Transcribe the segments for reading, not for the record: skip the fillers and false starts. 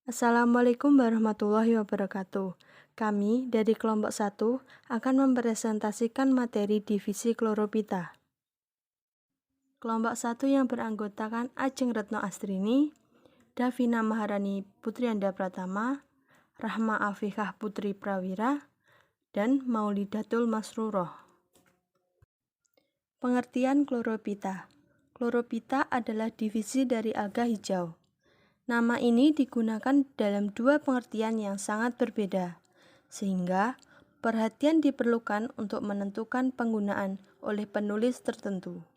Assalamualaikum warahmatullahi wabarakatuh. Kami dari kelompok 1 akan mempresentasikan materi divisi kloropita. Kelompok 1 yang beranggotakan Ajeng Retno Astrini, Davina Maharani Putrianda Pratama, Rahma Afikah Putri Prawira, dan Maulidatul Masruroh. Pengertian kloropita. Kloropita adalah divisi dari alga hijau. Nama ini digunakan dalam dua pengertian yang sangat berbeda, sehingga perhatian diperlukan untuk menentukan penggunaan oleh penulis tertentu.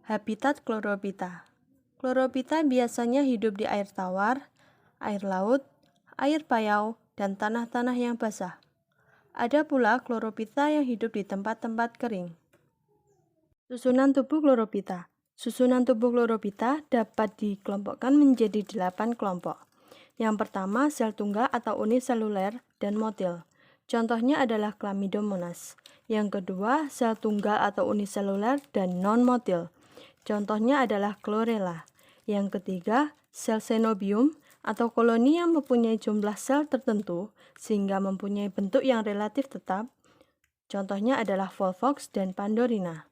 Habitat kloropita. Kloropita biasanya hidup di air tawar, air laut, air payau, dan tanah-tanah yang basah. Ada pula kloropita yang hidup di tempat-tempat kering. Susunan tubuh kloropita. Susunan tubuh kloropita dapat dikelompokkan menjadi 8 kelompok. Yang pertama, sel tunggal atau uniseluler dan motil. Contohnya adalah Chlamydomonas. Yang kedua, sel tunggal atau uniseluler dan non-motil. Contohnya adalah Chlorella. Yang ketiga, sel xenobium atau koloni yang mempunyai jumlah sel tertentu sehingga mempunyai bentuk yang relatif tetap. Contohnya adalah Volvox dan Pandorina.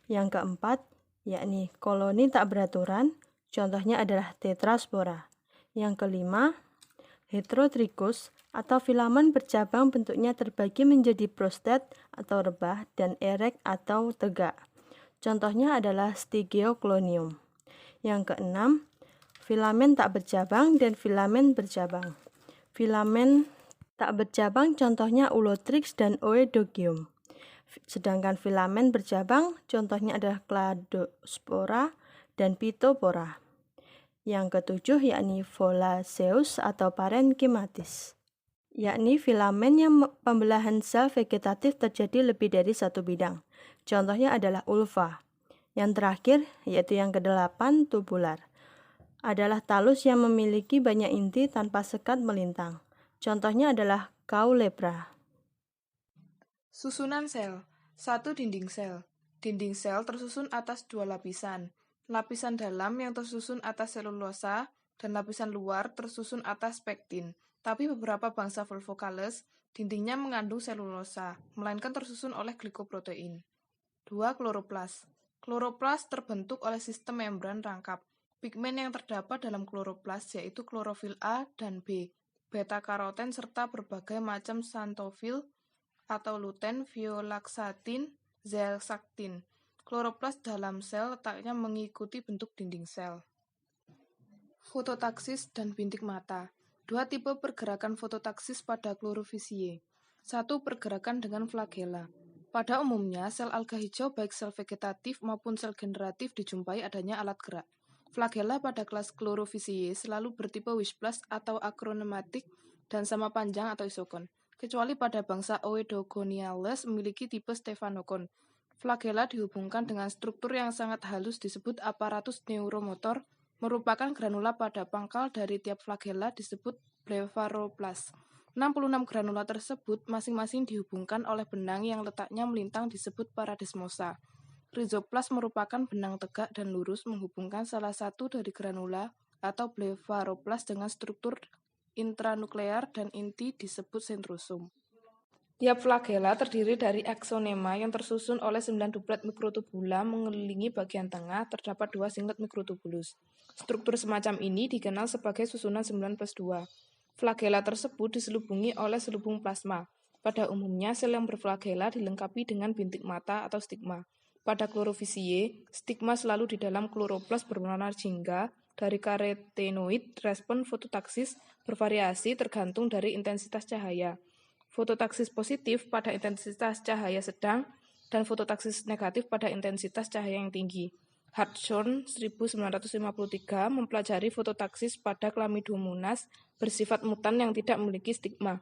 Yang keempat, yakni koloni tak beraturan, contohnya adalah Tetraspora. Yang kelima, Heterotrichus atau filamen bercabang bentuknya terbagi menjadi prostat atau rebah dan erect atau tegak. Contohnya adalah Stygioclonium. Yang keenam, filamen tak bercabang dan filamen bercabang. Filamen tak bercabang contohnya Ulotrix dan Oedogium. Sedangkan filamen bercabang contohnya adalah Cladospora dan Phytophthora. Yang ketujuh yakni Volaceus atau Parenchymathes, yakni filamen yang pembelahan sel vegetatif terjadi lebih dari satu bidang. Contohnya adalah ulva. Yang terakhir, yaitu yang kedelapan, tubular, adalah talus yang memiliki banyak inti tanpa sekat melintang. Contohnya adalah Caulepra. Susunan sel. 1. Dinding sel. Dinding sel tersusun atas dua lapisan. Lapisan dalam yang tersusun atas selulosa dan lapisan luar tersusun atas pektin. Tapi beberapa bangsa Volvocales, dindingnya mengandung selulosa, melainkan tersusun oleh glikoprotein. 2. Kloroplas. Kloroplas terbentuk oleh sistem membran rangkap. Pigmen yang terdapat dalam kloroplas yaitu klorofil A dan B, beta-karoten serta berbagai macam xanthofil atau luten, violaksatin, zeaxanthin. Kloroplas dalam sel letaknya mengikuti bentuk dinding sel. Fototaksis dan bintik mata. Dua tipe pergerakan fototaksis pada Chlorophyceae. 1. Pergerakan dengan flagella. Pada umumnya, sel alga hijau baik sel vegetatif maupun sel generatif dijumpai adanya alat gerak. Flagella pada kelas Chlorophyceae selalu bertipe Wishplus atau acronematik dan sama panjang atau isokon, kecuali pada bangsa Oedogoniales memiliki tipe Stephanokon. Flagella dihubungkan dengan struktur yang sangat halus disebut aparatus neuromotor, merupakan granula pada pangkal dari tiap flagella disebut blepharoplas. 66 granula tersebut masing-masing dihubungkan oleh benang yang letaknya melintang disebut paradesmosa. Rhizoplas merupakan benang tegak dan lurus menghubungkan salah satu dari granula atau blepharoplas dengan struktur intranuklear dan inti disebut sentrosom. Tiap flagella terdiri dari aksonema yang tersusun oleh 9 duplet mikrotubula mengelilingi bagian tengah, terdapat 2 singlet mikrotubulus. Struktur semacam ini dikenal sebagai susunan 9+2. Flagella tersebut diselubungi oleh selubung plasma. Pada umumnya, sel yang berflagella dilengkapi dengan bintik mata atau stigma. Pada Chlorophyceae, stigma selalu di dalam kloroplas berwarna jingga. Dari karotenoid, respon fototaksis bervariasi tergantung dari intensitas cahaya. Fototaksis positif pada intensitas cahaya sedang dan fototaksis negatif pada intensitas cahaya yang tinggi. Hartshorne 1953 mempelajari fototaksis pada Chlamydomonas bersifat mutan yang tidak memiliki stigma.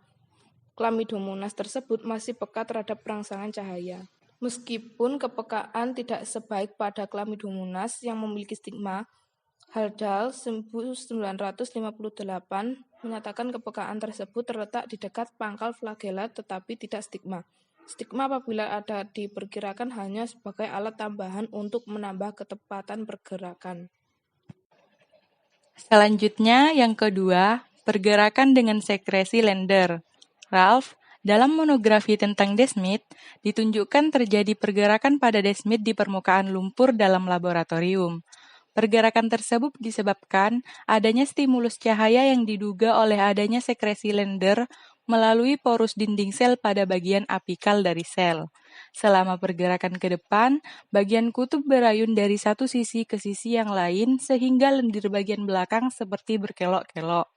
Chlamydomonas tersebut masih peka terhadap perangsangan cahaya. Meskipun kepekaan tidak sebaik pada Chlamydomonas yang memiliki stigma, Haldal 1958 menyatakan kepekaan tersebut terletak di dekat pangkal flagella tetapi tidak stigma. Stigma apabila ada diperkirakan hanya sebagai alat tambahan untuk menambah ketepatan pergerakan. Selanjutnya, yang kedua, pergerakan dengan sekresi Lender. Ralph, dalam monografi tentang Desmit, ditunjukkan terjadi pergerakan pada Desmit di permukaan lumpur dalam laboratorium. Pergerakan tersebut disebabkan adanya stimulus cahaya yang diduga oleh adanya sekresi Lender melalui porus dinding sel pada bagian apikal dari sel. Selama pergerakan ke depan, bagian kutub berayun dari satu sisi ke sisi yang lain sehingga lendir bagian belakang seperti berkelok-kelok.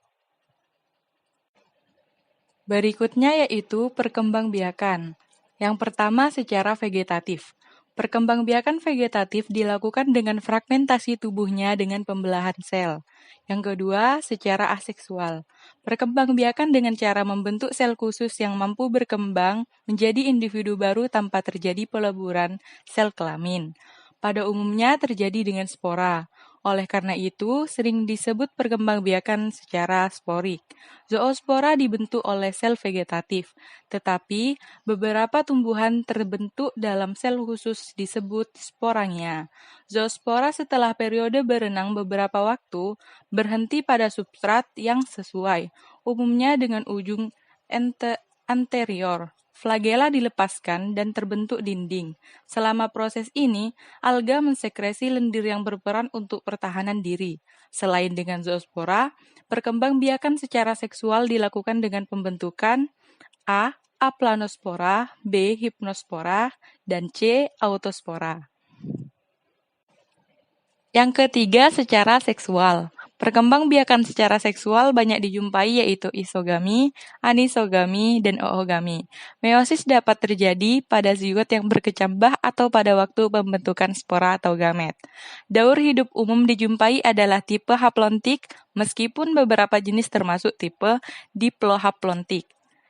Berikutnya yaitu perkembangbiakan. Yang pertama secara vegetatif. Perkembangbiakan vegetatif dilakukan dengan fragmentasi tubuhnya dengan pembelahan sel. Yang kedua, secara aseksual. Perkembangbiakan dengan cara membentuk sel khusus yang mampu berkembang menjadi individu baru tanpa terjadi peleburan sel kelamin. Pada umumnya terjadi dengan spora. Oleh karena itu, sering disebut perkembangbiakan secara sporik. Zoospora dibentuk oleh sel vegetatif, tetapi beberapa tumbuhan terbentuk dalam sel khusus disebut sporanya. Zoospora setelah periode berenang beberapa waktu berhenti pada substrat yang sesuai, umumnya dengan ujung anterior. Flagela dilepaskan dan terbentuk dinding. Selama proses ini, alga mensekresi lendir yang berperan untuk pertahanan diri. Selain dengan zoospora, perkembangbiakan secara seksual dilakukan dengan pembentukan A. Aplanospora, B. Hypnospora, dan C. Autospora. Yang ketiga, secara seksual. Perkembangbiakan secara seksual banyak dijumpai yaitu isogami, anisogami, dan oogami. Meiosis dapat terjadi pada zigot yang berkecambah atau pada waktu pembentukan spora atau gamet. Daur hidup umum dijumpai adalah tipe haplontik, meskipun beberapa jenis termasuk tipe diplohaplontik.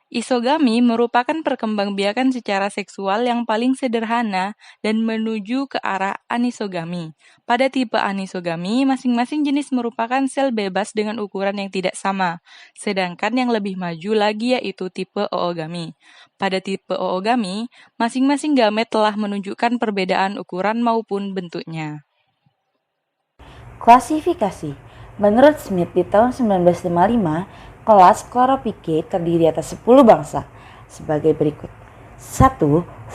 Isogami merupakan perkembangbiakan secara seksual yang paling sederhana dan menuju ke arah anisogami. Pada tipe anisogami, masing-masing jenis merupakan sel bebas dengan ukuran yang tidak sama, sedangkan yang lebih maju lagi yaitu tipe oogami. Pada tipe oogami, masing-masing gamet telah menunjukkan perbedaan ukuran maupun bentuknya. Klasifikasi. Menurut Smith di tahun 1955, kelas Chlorophyceae terdiri atas 10 bangsa sebagai berikut. 1.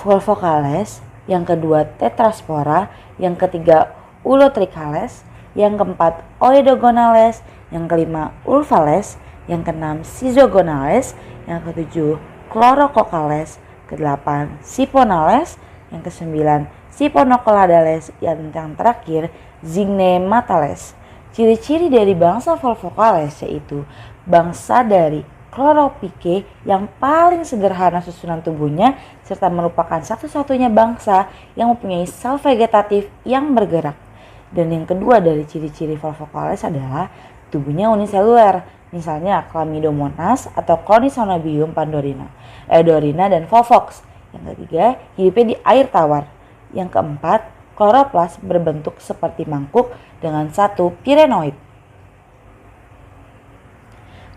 Volvocales, yang kedua Tetraspora, yang ketiga Ulotrichales, yang keempat Oedogonales, yang kelima Ulvales, yang keenam Schizogonales, yang ketujuh Chlorococcales, kedelapan Siponales, yang kesembilan Siponocladales, yang terakhir Zygnematales. Ciri-ciri dari bangsa Volvocales yaitu bangsa dari Chlorophyceae yang paling sederhana susunan tubuhnya serta merupakan satu-satunya bangsa yang mempunyai sel vegetatif yang bergerak. Dan yang kedua dari ciri-ciri Volvocales adalah tubuhnya uniseluler, misalnya Chlamydomonas atau Conisonobium pandorina, Dorina dan Volvox. Yang ketiga, hidupnya di air tawar. Yang keempat, kloroplas berbentuk seperti mangkuk dengan satu pirenoid.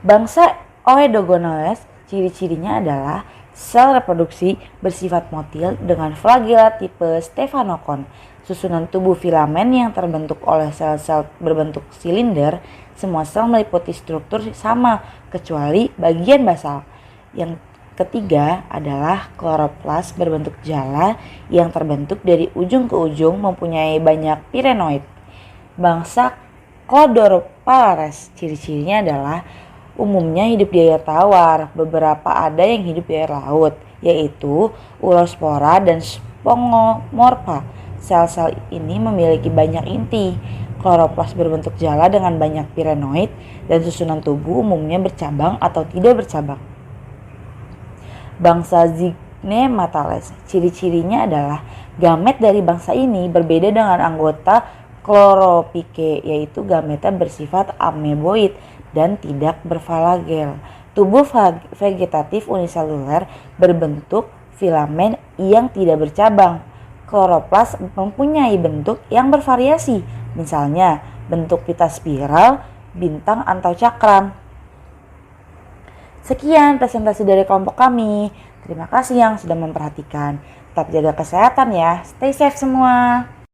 Bangsa Oedogonales, ciri-cirinya adalah sel reproduksi bersifat motil dengan flagela tipe Stephanocon. Susunan tubuh filamen yang terbentuk oleh sel-sel berbentuk silinder, semua sel meliputi struktur sama kecuali bagian basal. Yang ketiga adalah kloroplas berbentuk jala yang terbentuk dari ujung ke ujung mempunyai banyak pirenoid. Bangsa Chlordoropalares, ciri-cirinya adalah umumnya hidup di air tawar, beberapa ada yang hidup di air laut, yaitu Ulospora dan Spongomorpha. Sel-sel ini memiliki banyak inti. Kloroplas berbentuk jala dengan banyak pirenoid dan susunan tubuh umumnya bercabang atau tidak bercabang. Bangsa Zygnematales, ciri-cirinya adalah gamet dari bangsa ini berbeda dengan anggota Chlorophyceae, yaitu gametnya bersifat ameboid dan tidak berflagel. Tubuh vegetatif uniseluler berbentuk filamen yang tidak bercabang. Kloroplas mempunyai bentuk yang bervariasi, misalnya bentuk pita spiral, bintang atau cakram. Sekian presentasi dari kelompok kami. Terima kasih yang sudah memperhatikan. Tetap jaga kesehatan ya. Stay safe semua.